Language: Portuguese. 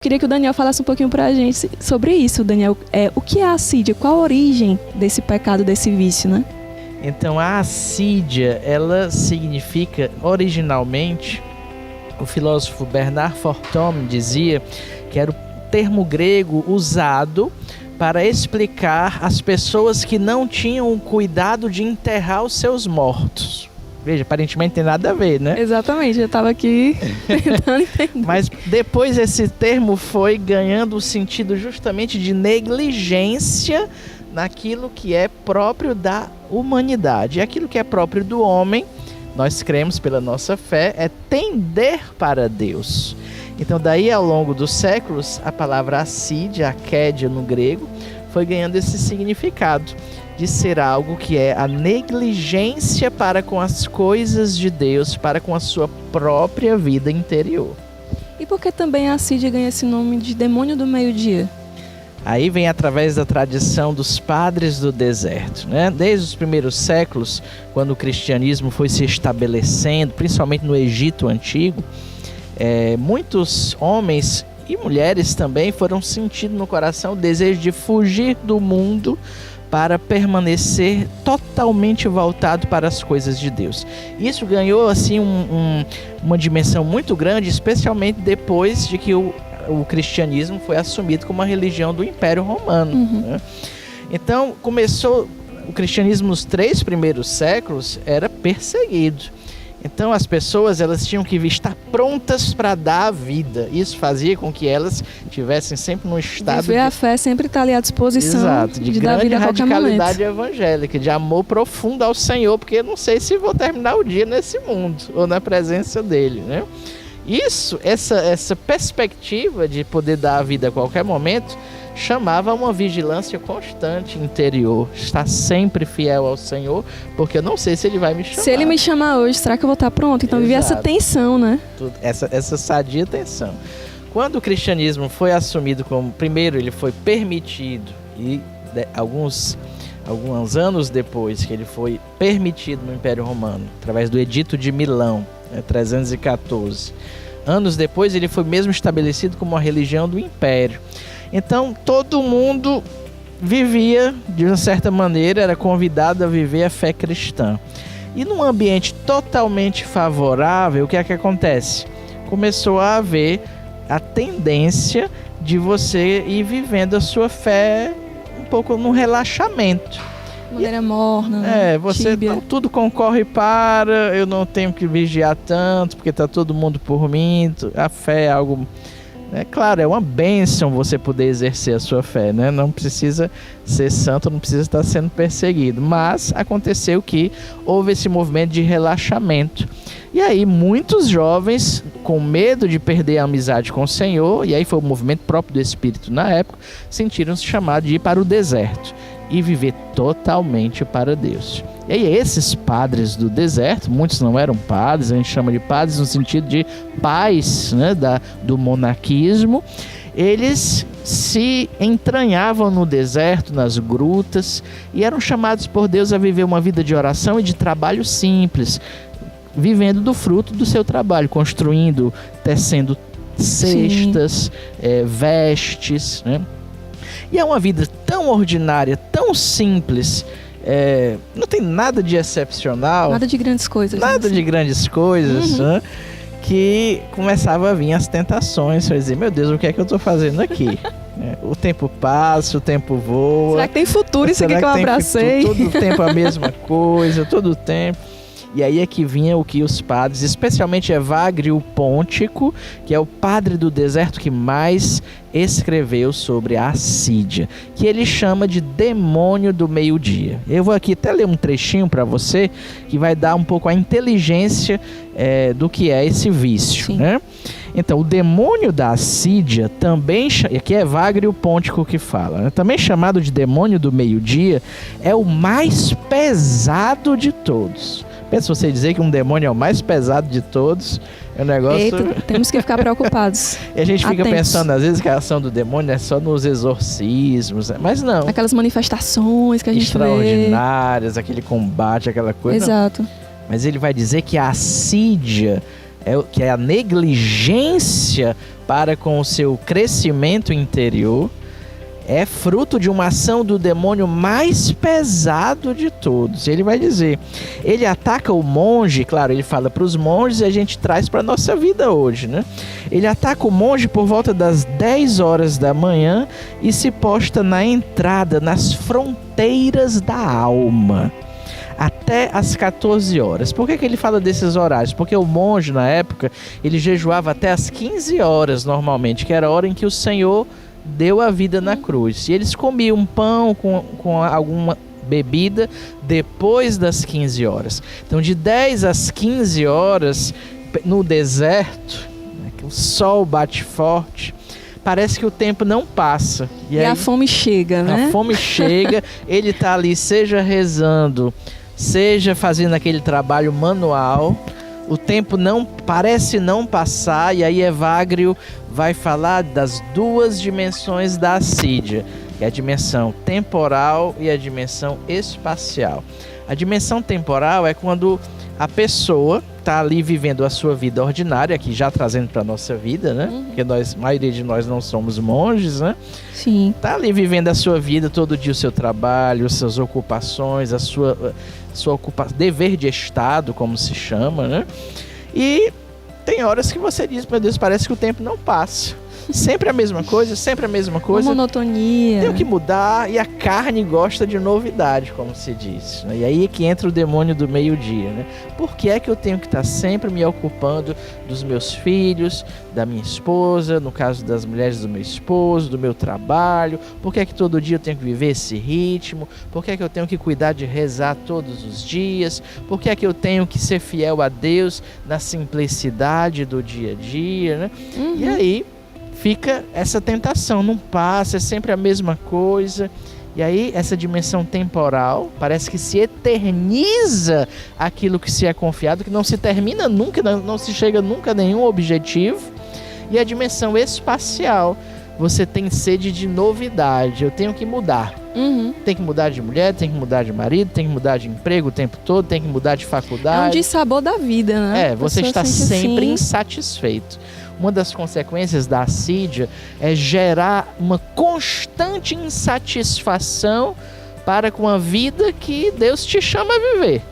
Queria que o Daniel falasse um pouquinho pra gente sobre isso, Daniel. O que é a assídia? Qual a origem desse pecado, desse vício, né? Então, a assídia, ela significa, originalmente, o filósofo Bernard Fortuny dizia que era o termo grego usado para explicar as pessoas que não tinham o cuidado de enterrar os seus mortos. Veja, aparentemente tem nada a ver, né? Exatamente, eu estava aqui tentando entender. Mas depois esse termo foi ganhando o sentido justamente de negligência naquilo que é próprio da humanidade. E aquilo que é próprio do homem, nós cremos pela nossa fé, é tender para Deus. Então daí ao longo dos séculos, a palavra assídia, akédia no grego, foi ganhando esse significado de ser algo que é a negligência para com as coisas de Deus, para com a sua própria vida interior. E por que também a assídia ganha esse nome de demônio do meio-dia? Aí vem através da tradição dos padres do deserto, né? Desde os primeiros séculos, quando o cristianismo foi se estabelecendo, principalmente no Egito Antigo, muitos homens e mulheres também foram sentindo no coração o desejo de fugir do mundo para permanecer totalmente voltado para as coisas de Deus. Isso ganhou assim uma dimensão muito grande, especialmente depois de que o cristianismo foi assumido como uma religião do Império Romano. Né? Então começou o cristianismo nos 3 primeiros séculos, era perseguido. Então as pessoas elas tinham que estar prontas para dar a vida. Isso fazia com que elas tivessem sempre num estado de a fé sempre está ali à disposição. Exato, de dar grande vida a radicalidade evangélica, de amor profundo ao Senhor, porque eu não sei se vou terminar o dia nesse mundo ou na presença dele, né? Isso, essa perspectiva de poder dar a vida a qualquer momento, chamava uma vigilância constante interior, estar sempre fiel ao Senhor, porque eu não sei se Ele vai me chamar. Se Ele me chamar hoje, será que eu vou estar pronto? Então vivia essa tensão, né? Essa sadia tensão. Quando o cristianismo foi assumido como, primeiro ele foi permitido, e alguns anos depois que ele foi permitido no Império Romano, através do Edito de Milão, 314, anos depois ele foi mesmo estabelecido como uma religião do Império. Então todo mundo vivia, de uma certa maneira, era convidado a viver a fé cristã. E num ambiente totalmente favorável, o que é que acontece? Começou a haver a tendência de você ir vivendo a sua fé um pouco no relaxamento. De maneira morna, né? Você não, tudo concorre para, eu não tenho que vigiar tanto, porque está todo mundo por mim. A fé é algo... Claro, é uma bênção você poder exercer a sua fé, né? Não precisa ser santo, não precisa estar sendo perseguido. Mas aconteceu que houve esse movimento de relaxamento. E aí muitos jovens, com medo de perder a amizade com o Senhor, e aí foi o movimento próprio do Espírito na época, sentiram-se chamados de ir para o deserto e viver totalmente para Deus. E aí esses padres do deserto, muitos não eram padres, a gente chama de padres no sentido de pais, né, do monarquismo, eles se entranhavam no deserto, nas grutas, e eram chamados por Deus a viver uma vida de oração e de trabalho simples, vivendo do fruto do seu trabalho, construindo, tecendo cestas, vestes, né? E é uma vida tão ordinária, tão simples, não tem nada de excepcional. Nada de grandes coisas. Nada de grandes coisas, né? Que começava a vir as tentações. Você dizer, meu Deus, o que é que eu estou fazendo aqui? O tempo passa, o tempo voa. Será que tem futuro isso aqui que eu abracei? Todo tempo a mesma coisa, todo tempo. E aí é que vinha o que os padres, especialmente Evagrio Pôntico, que é o padre do deserto que mais escreveu sobre a assídia, que ele chama de demônio do meio-dia. Eu vou aqui até ler um trechinho para você, que vai dar um pouco a inteligência do que é esse vício, né? Então, o demônio da assídia, também, aqui é Evagrio Pôntico que fala, né? Também chamado de demônio do meio-dia, é o mais pesado de todos. Pensa você dizer que um demônio é o mais pesado de todos, é um negócio... Eita, temos que ficar preocupados. E a gente fica atentos. Pensando, às vezes, que a ação do demônio é só nos exorcismos, mas não. Aquelas manifestações que a gente extraordinárias, aquele combate, aquela coisa. Exato. Não. Mas ele vai dizer que a assídia que é a negligência para com o seu crescimento interior, é fruto de uma ação do demônio mais pesado de todos. Ele vai dizer, ele ataca o monge, claro, ele fala para os monges e a gente traz para a nossa vida hoje, né? Ele ataca o monge por volta das 10 horas da manhã e se posta na entrada, nas fronteiras da alma, até às 14 horas. Por que ele fala desses horários? Porque o monge, na época, ele jejuava até às 15 horas, normalmente, que era a hora em que o Senhor deu a vida na cruz. E eles comiam pão com alguma bebida depois das 15 horas. Então, de 10 às 15 horas, no deserto, né, que o sol bate forte, parece que o tempo não passa. E aí, a fome chega, né? A fome chega, ele está ali, seja rezando, seja fazendo aquele trabalho manual, o tempo não parece não passar, e aí Evagrio vai falar das duas dimensões da assídia, que é a dimensão temporal e a dimensão espacial. A dimensão temporal é quando a pessoa está ali vivendo a sua vida ordinária, aqui já trazendo para a nossa vida, né? Porque a maioria de nós não somos monges, né? Sim. Está ali vivendo a sua vida, todo dia o seu trabalho, as suas ocupações, a sua dever de Estado, como se chama, né? E tem horas que você diz, meu Deus, parece que o tempo não passa. Sempre a mesma coisa, sempre a mesma coisa. Uma monotonia. Tem que mudar, e a carne gosta de novidade, como se diz, né? E aí é que entra o demônio do meio-dia, né? Por que é que eu tenho que estar sempre me ocupando dos meus filhos, da minha esposa, no caso das mulheres do meu esposo, do meu trabalho? Por que é que todo dia eu tenho que viver esse ritmo? Por que é que eu tenho que cuidar de rezar todos os dias? Por que é que eu tenho que ser fiel a Deus na simplicidade do dia a dia, né? E aí fica essa tentação, não passa, é sempre a mesma coisa. E aí essa dimensão temporal parece que se eterniza aquilo que se é confiado, que não se termina nunca, não se chega nunca a nenhum objetivo. E a dimensão espacial, você tem sede de novidade, eu tenho que mudar. Tem que mudar de mulher, tem que mudar de marido, tem que mudar de emprego o tempo todo, tem que mudar de faculdade. É um dissabor da vida, né? Você está sempre insatisfeito. Uma das consequências da assídia é gerar uma constante insatisfação para com a vida que Deus te chama a viver.